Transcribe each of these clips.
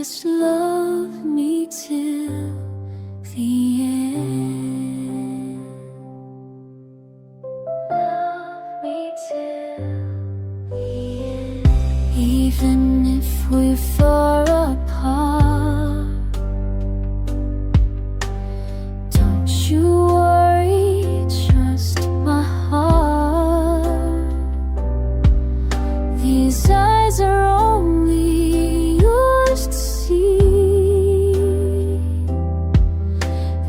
Just love me till the end. Love me till the end. Even if we're far apart, don't you worry, trust my heart. These eyes are only yours to see.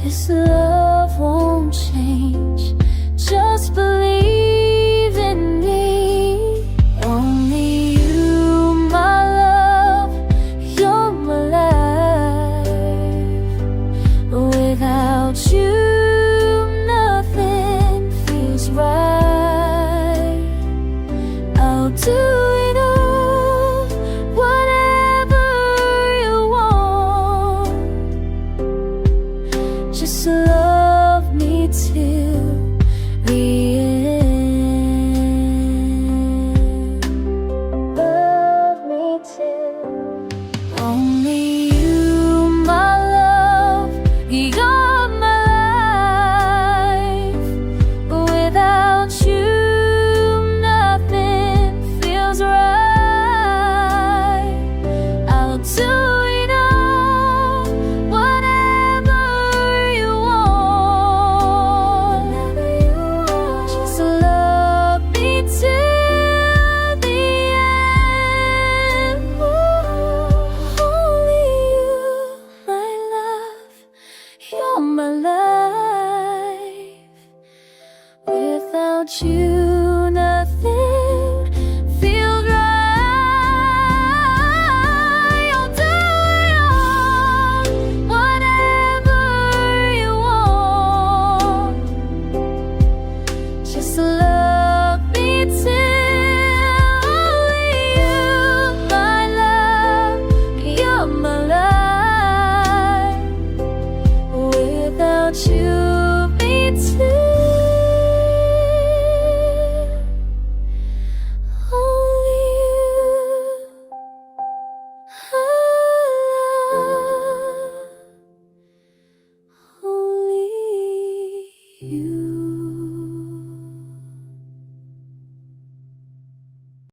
This love won't change, just believe in me. Only you, my love, you're my life. Without you, nothing feels right. I'll do it all, whatever you want. Just love me till the end. Love me till. Only you, my love, you're my life. Without you, nothing feels right. I'll do it all, whatever you want. Just love me till the end. Only you, my love, you're my life. Without you, nothing feels right. I'll do it all, whatever you want. Just love me till. Only you, my love, you're my life. Without you, me too. Only you.